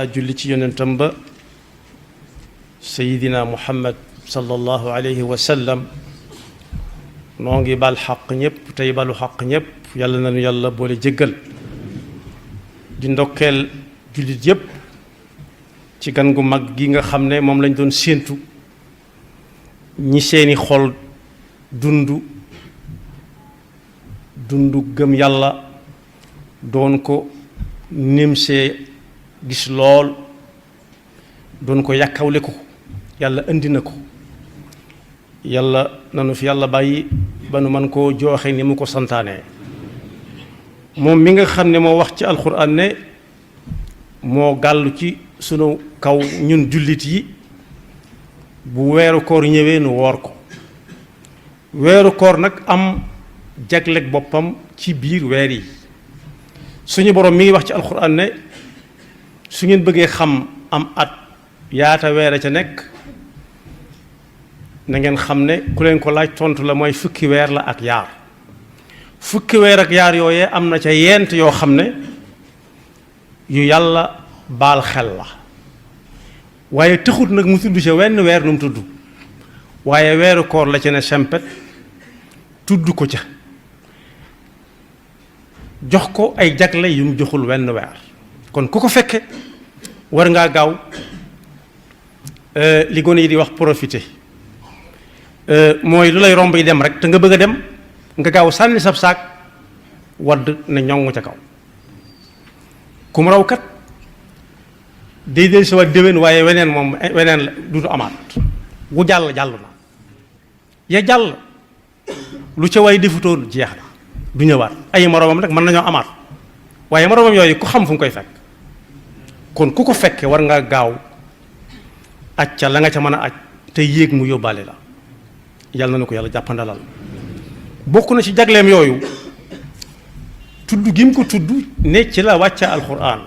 julli ci yonentam ba sayidina muhammad sallallahu alayhi wa sallam noo ngi bal xaq ñëpp tey balu xaq ñëpp yàlla nañu yàlla boole jéggal di ndokkeel jullit yëpp ci gan gu mag gi nga xam ne moom lañ doon séentu ñi seeni xol dundu gëm yàlla doon ko nimsee gis lool doon ko yàkkawle ko yàlla indi na ko yàlla nanu fi yàlla bàyyi ba nu man koo jooxe ni mu ko santaane moom mi nga xam ne moo wax ci alxuraan ne moo gàllu ci sunu kaw ñun jullit yi bu weeru koor ñëwee nu woor ko weeru koor nag am jagleeg boppam ci biir weer yi suñu borom mi ngi wax ci alxuraan ne su ngeen bëggee xam am at yaata weer a ca nekk na ngeen xam ne ku leen ko laaj tontu la mooy fukki weer la ak yaar fukki weer ak yaar yooyee am na ca yent yoo xam ne yu yàlla baal xel la waaye taxut nag mu tudd ca wenn weer nu mu tudd waaye weeru koor la ca ne sempet tudd ko ca jox ko ay jagle yu mu joxul wenn weer kon ku ko fekke war ngaa gaaw li gone yi di wax profité mooy lu lay romb yi dem rek te nga bëgg a dem nga gaaw sànni sab saak wadd ne ñoŋ ca kaw ku mu raw kat day del si waat déwén waaye weneen moom weneen la dutu amaat wu jàll jàll na ya jàll lu ca waay defutoon jeex na du ñëwaat ay moroomam rek mën nañoo amaat waaye moroomam yooyu ku xam fu nga koy fekk kon ku ko fekke war nga gaaw aj ca la nga ca mën a aj te yéeg mu yóbbaale la yàlla na ko yàlla jàppandalal bokk na ci jagleem yooyu tudd gi mu ko tudd ne ci la wàcce alxuraan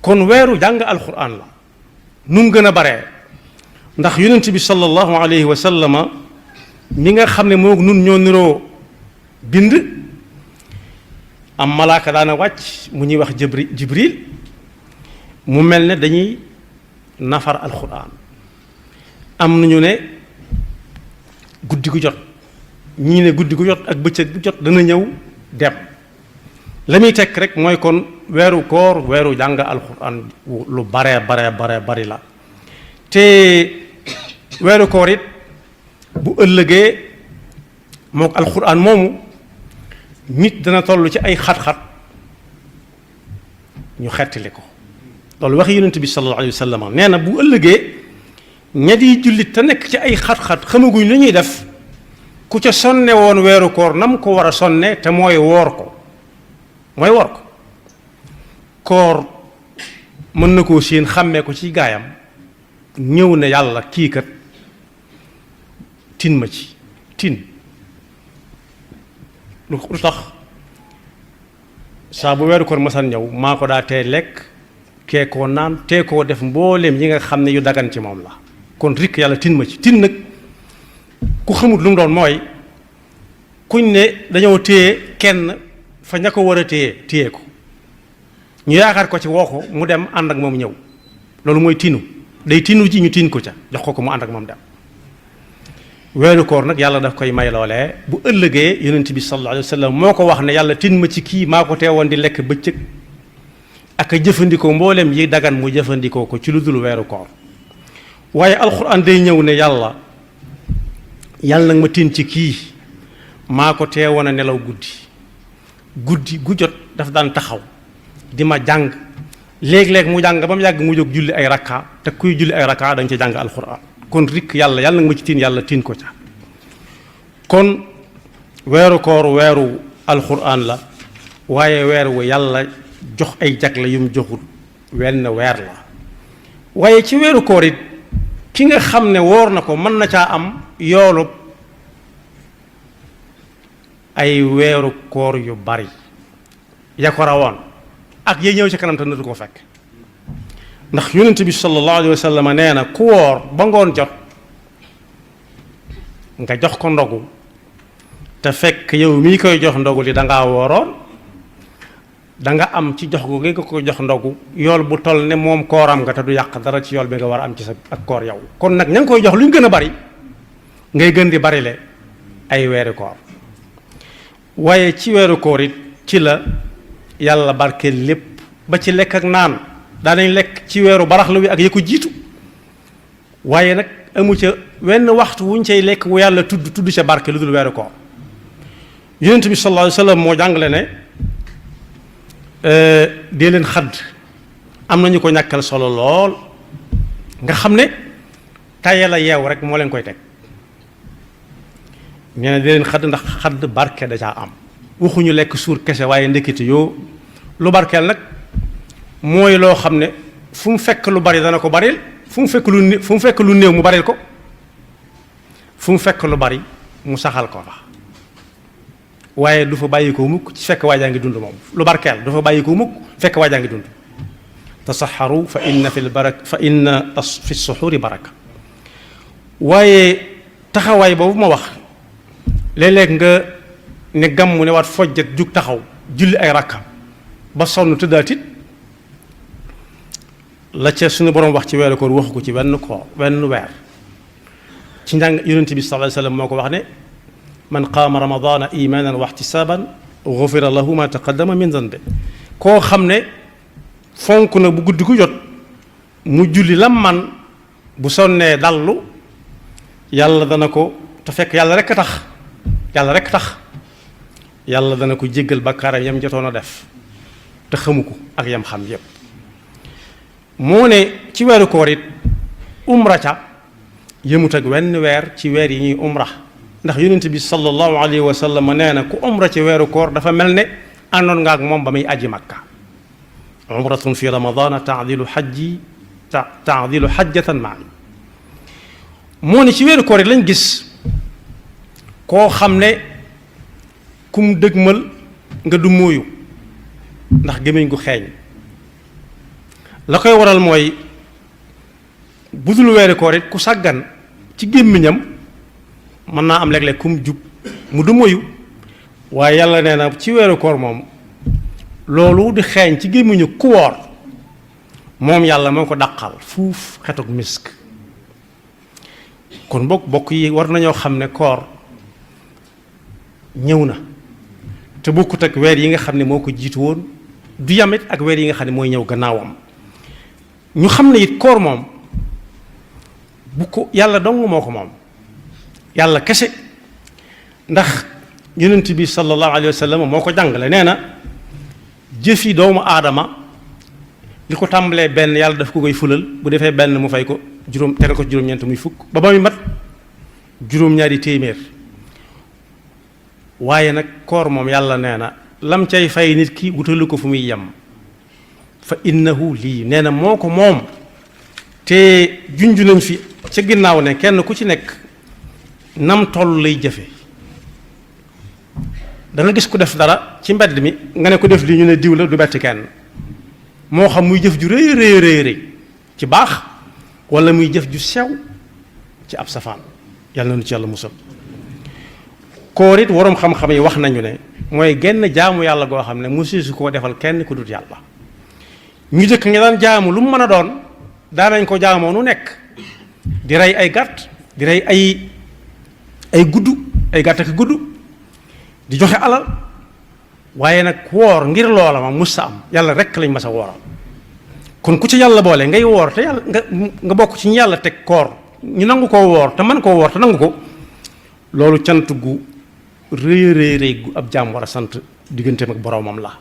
kon weeru jàng alxuraan la nu mu gën a baree ndax yonent bi sallallahu alayhi wa sallama mi nga xam ne moo nun ñoo niroo bind am malaaka daana wàcc mu ñuy wax jibril mu mel ne dañuy nafar alxuraan am nañu ne guddi gu jot ñii ne guddi gu jot ak bëccëg bu jot dana ñëw dem la muy tekk rek mooy kon weeru koor weeru jàng alxuraan lu bari la te weeru koor it bu ëllëgee mook alxuraan moomu nit dana toll ci ay xat-xat ñu xettali ko loolu waxi yonent bi sallallahu alayhi wa sallam nee na bu ëllëgee ña di jullit te nekk ci ay xat-xat xamaguñ lu ñuy def ku ca sonne woon weeru koor nam ko war a sonne te mooy woor ko koor mën na koo séen xàmmee ko ci gaayam ñëw ne yàlla kii kat tin ma ci tin lu tax saa bu weeru koor masaan ñëw maa ko daa tee lekk kee koo naan tee koo def mbooleem yi nga xam ne yu dagan ci moom la kon rikk yàlla tin ma ci tin nag ku xamut lu mu doon mooy kuñ ne dañoo téye kenn fa ña ko war a téye ko ñu yaakaar ko ci woo ko mu dem ànd ak moom ñëw loolu mooy tinu day tinu ji ñu tin ko ca jox ko mu ànd ak moom dem weeru koor nag yàlla daf koy may loolee bu ëllëgee yonent bi sallallahu alayhi wa sallam moo ko wax ne yàlla tin ma ci kii maa ko teewoon di lekk bëccëg ak a jëfandikoo mboolem yi dagan mu jëfandikoo ko ci lu dul weeru koor waaye alxuraan day ñëw ne yàlla nag ma tin ci kii maa ko teewoon a nelaw guddi gu jot daf daan taxaw di ma jàng léeg-léeg mu jàng ba mu yàgg mu jóg julli ay rakka te kuy julli ay rakka dañ ca jàng alxuraan kon rikk yàlla nag ma ci tin yàlla tin ko ca kon weeru koor weeru alxuraan la waaye weer wu yàlla jox ay jagle yu mu joxul wenn weer la waaye ci weeru koor it ki nga xam ne woor na ko mën na caa am yoolub ay weeru koor yu bari ya ko rawoon ak ya ñëw ci kanam te na du ko fekk ndax yonent bi sallallahu alayhi wa sallam nee na ku woor ba ngoon jot nga jox ko ndogu te fekk yow mii koy jox ndogu li dangaa wooroon da nga am ci jox gi nga ko jox ndogu yool bu toll ne moom kooram nga te du yàq dara ci yool bi nga war a am ci sa ak koor yow kon nag ña ngi koy jox lu ñu gën a bari ngay gën di bari le ay weeri koor waaye ci weeru koor it ci la yàlla barkeel lépp ba ci lekk ak naan daanañ lekk ci weeru baraxlu wi ak ya ko jiitu waaye nag amu ca wenn waxtu wuñ cay lekk wu yàlla tudd ca barke lu dul weeru koor yonent bi sallallahu alayhi wa sallam moo jàngale ne dee leen xadd am nañu ko ñàkkal solo lool nga xam ne tayal la yeew rek moo leen koy teg nee na dee leen xadd ndax xadd barke da caa am waxuñu lekk suur kese waaye ndekete yoo lu barkeel nag mooy loo xam ne fu mu fekk lu bari dana ko baril fu mu fekk lu néew mu baril ko fu mu fekk lu bari mu saxal ko fa waaye du fa bàyyi ko mukk ci fekk waajaa ngi dund moom lu barkeel du fa bàyyi ko mukk fekk waajaa ngi dund tasaxaru fa inna fi suxuuri baraka waaye taxawaay boobu ma wax léeg-léeg nga ne gàmmu ne waat fojjat jug taxaw julli ay rakka ba sonn tëddaatit la ca suñu borom wax ci weeru koor waxu ko ci wenn weer ci njàng yonent bi sallallahu alayhi wa sallam moo ko wax ne man qaama ramadana imanan wa ihtisaban gufira lahu ma taqaddama min zanbe koo xam ne fonk na bu guddi gu jot mu julli lam man bu sonnee dallu yàlla dana ko te fekk yàlla rekk tax yàlla dana ko jéggal bakkaaram yam jotoon a def te xamu ko ak yam xam yépp moo ne ci weeru koor it umra ca yëmut ak wenn weer ci weer yi ñuy umra ndax yonent bi sallallahu alayhi wa sallam nee na ku umra ci weeru koor dafa mel ne àndoon nga ak moom ba muy aji makka umratun fi ramadana taadilu xajjatan maani moo ne ci weeru koor it lañ gis koo xam ne kum dëgmal nga du móoyu ndax gémmiñ gu xeeñ la koy waral mooy budul weeru koor it ku sàggan ci gémmiñam mën naa am léeg-léeg kum jub mu du moyu waaye yàlla nee na ci weeru koor moom loolu di xeeñ ci gémmiñu ku woor moom yàlla moo ko dàqal fuuf xetuk misk kon bokk yi war nañoo xam ne koor ñëw na te bokkut ak weer yi nga xam ne moo ko jiitu woon du yamit ak weer yi nga xam ne mooy ñëw gannaawam ñu xam ne it koor moom bu ko yàlla dong moo ko moom yàlla kese ndax yonent bi sallallahu alayhi wa sallam moo ko jàngale nee na jëfi doomu aadama li ko tàmbalee benn yàlla daf ko koy fulal bu defee benn mu fay ko juróom tegal ko juróom-ñeent muy fukk ba muy mat juróom-ñaari téeméer waaye nag koor moom yàlla nee na lam cay fay nit ki wutalu ko fu muy yem fa innahu lii nee na moo ko moom te junju nañ fi ca ginnaaw ne kenn ku ci nekk nam toll lay jëfe dana gis ku def dara ci mbedd mi nga ne ko def lii ñu ne diw la du bett kenn moo xam muy jëf ju rëy ci baax wala muy jëf ju sew ci ab safaan yàlla na nu ci yàlla musal koor it waroom xam-xam yi wax nañu ne mooy genn jaamu yàlla goo xam ne musu su koo defal kenn ku dut yàlla ñu jëkk nga daan jaamu lu mu mën a doon daanañ ko jaamoo nu nekk di rey ay gàtt di rey ay gudd ay gàtt ak gudd di joxe alal waaye nag woor ngir loola ma mus sa am yàlla rekk lañ mas a wooral kon ku ci yàlla boole ngay woor te yàlla nga bokk ci ñu yàlla teg koor ñu nangu koo woor te man koo woor te nangu ko loolu cant gu rëy gu ab jaam war a sant digganteem ak boroomam la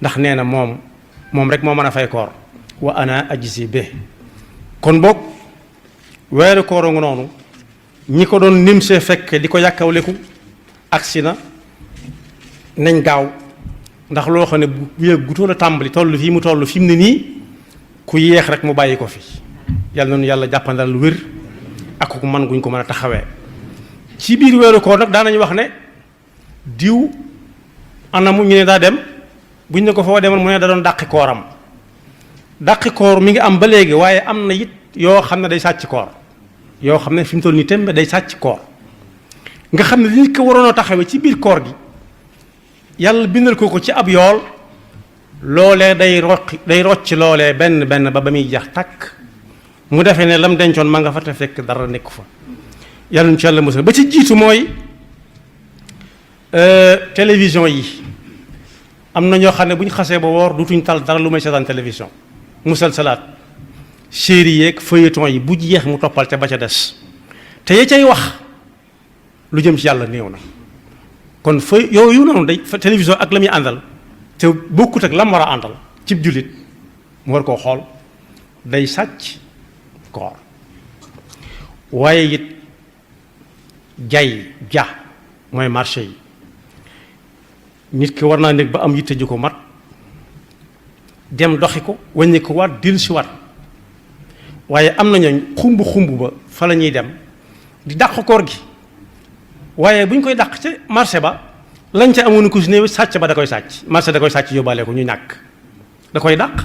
ndax nee na moom rek moo mën a fay koor wa ana ajzi be kon boog weeru koor nga noonu ñi ko doon nim see fekk di ko yàkkawleku agsi na nañ gaaw ndax loo xam ne bu yëggutoon a tàmbali toll fii mu toll fi mu ne nii ku yéex rek mu bàyyi ko fi yàlla noonu yàlla jàppandal lu wér ak ku mën guñ ko mën a taxawee ci biir weeru koor nag daanañu wax ne diw anamu ñu ne daa dem buñ ne ko foo demoon mu ne da doon dàqi kooram dàqi koor mi ngi am ba léegi waaye am na it yoo xam ne day sàcc koor yoo xam ne fi mu toll nii tembe day sàcc koor nga xam ne li ko waroon a taxawee ci biir koor gi yàlla bindal ko ci ab yool loolee day rocc loolee benn benn ba muy jeex tàkk mu defee ne lam dencoon ma nga fa te fekk dara nekku fa yàlla nu ci yàlla musal ba ci jiitu mooy télévision yi am na ñoo xam ne bu ñu xasee ba woor dutuñ tal dara lu may seetaan télévision musalsalaat série yeeg feuilleton yi bu jeex mu toppal ca ba ca des te ya cay wax lu jëm ci yàlla néew na kon yooyu noonu day télévision ak la muy àndal te bokkut ak la mu war a àndal cib jullit mu war koo xool day sàcc koor waaye it ja mooy marché yi nit ki war naa nekk ba am yitte ju ko mat dem doxi ko wàññi ko waat dil si waat waaye am na ñooñ xumb ba fa la ñuy dem di dàq koor gi waaye bu ñu koy dàq ca marché ba lañ ca amoon ko si néew sàcc ba da koy sàcc marché da koy sàcc yóbbaale ko ñu ñàkk da koy dàq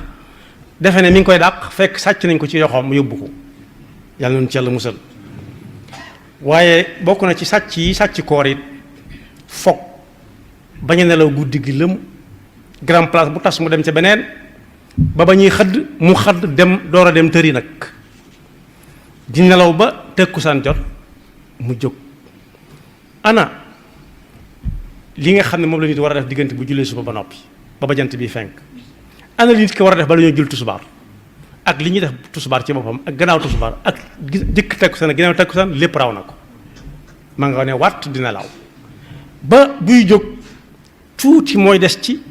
defe ne mi ngi koy dàq fekk sàcc nañ ko ci yoxoom yóbbu ko yàlla nañu ci yàlla musal waaye bokk na ci sàcc yi sàcc koor it foog bañ a nelaw guddi gi lëm grand place bu tas mu dem ca beneen ba ñuy xëdd mu xëdd dem door a dem tëri nag di nelaw ba tëkkusaan jot mu jóg ana li nga xam ne moom la nit war a def diggante bu jullee suba ba noppi ba jant bi fenk ana li nit ki war a def ba la ñoo jul tusubaar ak li ñuy def tusubaar ci boppam ak gannaaw tusubaar ak jëkk takkusaan ak gannaaw takkusaan lépp raw na ko ma nga ne wàtt dina law ba buy jóg tuuti mooy des ci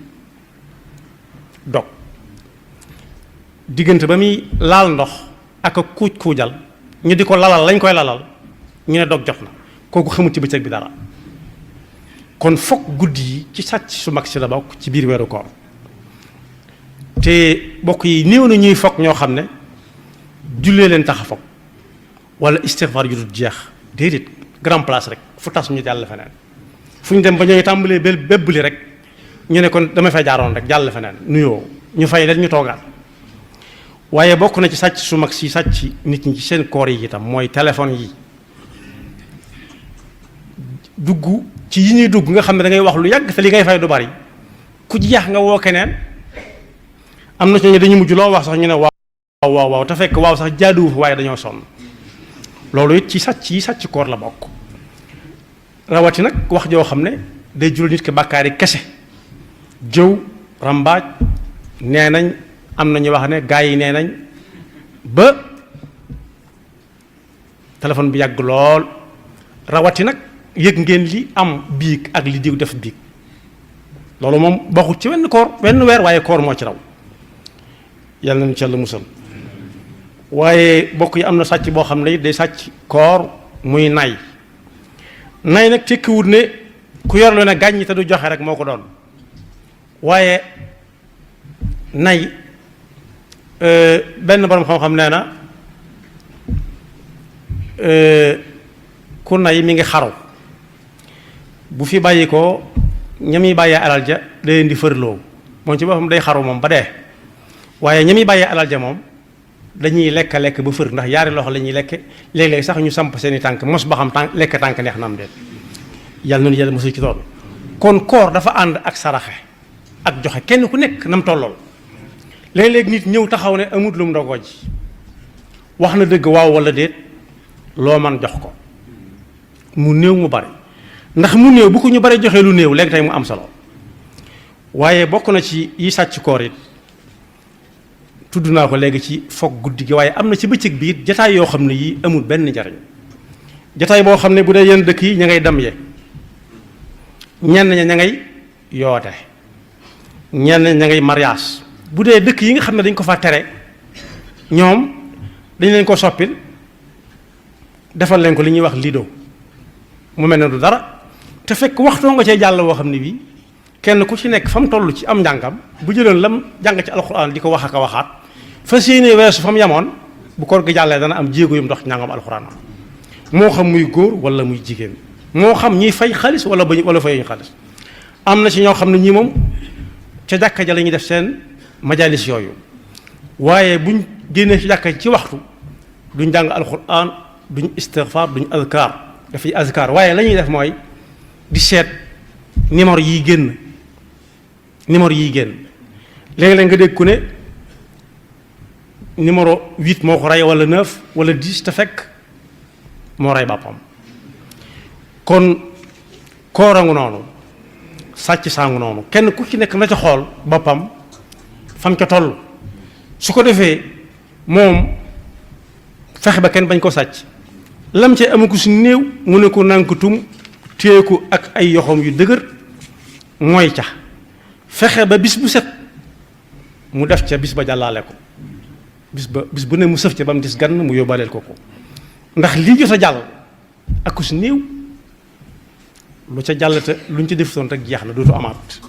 dog diggante ba muy laal ndox ak a kuujal ñu di ko lalal lañ koy lalal ñu ne dog jot na kooku xamut ci bëccëg bi dara kon fokk guddi yi ci sàcc su mag si la bokk ci biir weeru koor te bokk yi néew na ñuy fokk ñoo xam ne jullee leen tax a fokk wala istighfar yu dul jeex déedéet grand place rek fu tas ñu jàll feneen fu ñu dem ba ñooy tàmbalee bébbali rek ñu ne kon dama fay jaaroon rek jàll feneen nuyoo ñu fay leen ñu toogaat waaye bokk na ci sàcc su mag si sàcc nit ñi ci seen koor yi itam mooy téléphone yi dugg ci yi ñuy dugg nga xam ne da ngay wax lu yàgg te li ngay fay du bari ku jeex nga woo keneen am na ci ñu dañu mujj loo wax sax ñu ne waaw te fekk waaw sax jaaduwu fa waaye dañoo sonn loolu it ci sàcc yi sàcc koor la bokk rawati nag wax joo xam ne day jural nit ki bàkkaari kese jëw rambaaj nee nañ am na ñu wax ne gaa yi nee nañ ba téléphone bi yàgg lool rawati nag yëg ngeen li am biig ak li diw def biig loolu moom baxut ci wenn weer waaye koor moo ci raw yàlla nañu ci yàlla musal waaye bokk yi am na sàcc boo xam ne it day sàcc koor muy nay nag tekkiwut ne ku yor lu ne gàññi te du joxe rek moo ko doon waaye nay benn borom xam-xam nee na ku nay mi ngi xaru bu fi bàyyi ko ñami bàyyee alal ja da leen di fërloo moom ci boppam day xaru moom ba dee waaye ñami bàyyee alal ja moom dañuy lekk ba fër ndax yaari loxo la ñuy lekke léeg-léeg sax ñu samp seeni tànk mos ba xam lekk tànk neex na am déet yàlla noonu yàlla mosul ci tool kon koor dafa ànd ak saraxe ak joxe kenn ku nekk nam tollool léeg-léeg nit ñëw taxaw ne amut lu mu ndogoo ji wax na dëgg waaw wala déet loo man jox ko mu néew mu bari ndax mu néew bu ko ñu bari joxee lu néew léegi tey mu am solo waaye bokk na ci yi sàcc koor it tudd naa ko léegi ci foog guddi gi waaye am na ci bëccëg bi it jataay yoo xam ne yii amul benn njariñ jataay boo xam ne bu dee yenn dëkk yi ña ngay dam ye ñenn ña ngay yoote ñenn ña ngay mariage bu dee dëkk yi nga xam ne dañ ko fa tere ñoom dañ leen ko soppil defal leen ko li ñuy wax lido mu mel ne du dara te fekk waxtoo nga cee jàll woo xam ne bii kenn ku ci nekk fa mu toll ci am njàngam bu jëloon lam jàng ci alxuraan di ko wax ak a waxaat fas yéene weesu fa mu yamoon bu koor gi jàllee dana am jéego yum dox njàngam alxuraan moo xam muy góor wala muy jigéen moo xam ñiy fay xaalis wala fayuñu xaalis am na ci ñoo xam ne ñii moom ca jàkka ja la ñuy def seen majalis yooyu waaye buñ génnee ci jàkka ci waxtu duñ jàng alxuraan duñ istighfar duñ azkar dafay azkar waaye la ñuy def mooy di seet numéro yiy génn léeg-léeg nga dégg ku ne numéro 8 moo ko rey wala 9 wala 10 te fekk moo rey boppam. kon koorangu noonu sàcc saangu noonu kenn ku ci nekk na ca xool boppam fam ca toll su ko defee moom fexe ba kenn bañ ko sàcc lam ca amaku si néew mu ne ko nànkatum téye ko ak ay yoxoom yu dëgër mooy ca fexe ba bis bu set mu def ca bis ba jàllaale ko bis bu ne mu sëf ca ba mu dis gann mu yóbbaaleel ko ndax lii jot a jàll ak ku si néew lu ca jàll te luñ ci defutoon rek jeex na dootu amaat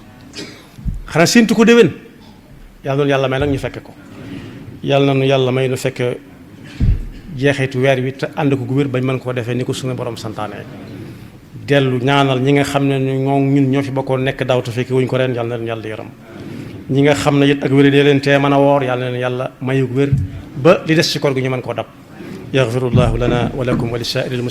xanaa séentu ko déwén yàlla noonu yàlla may nag ñu fekke ko yàlla na nu yàlla may nu fekk jeexitu weer wi te ànd ko gu wér bañ mën koo defee ni ko suñu borom santaane dellu ñaanal ñi nga xam ne ñun ñoo fi bokkoon nekk daaw te fekki wuñ ko ren yàlla na leen yàlla yaram ñi nga xam ne it ak wér dee leen tee mën a woor yàlla na leen yàlla mayu wér ba li des ci koor gi ñu mën koo dab yaxfirullahu lana wa lakum wa li saa'iril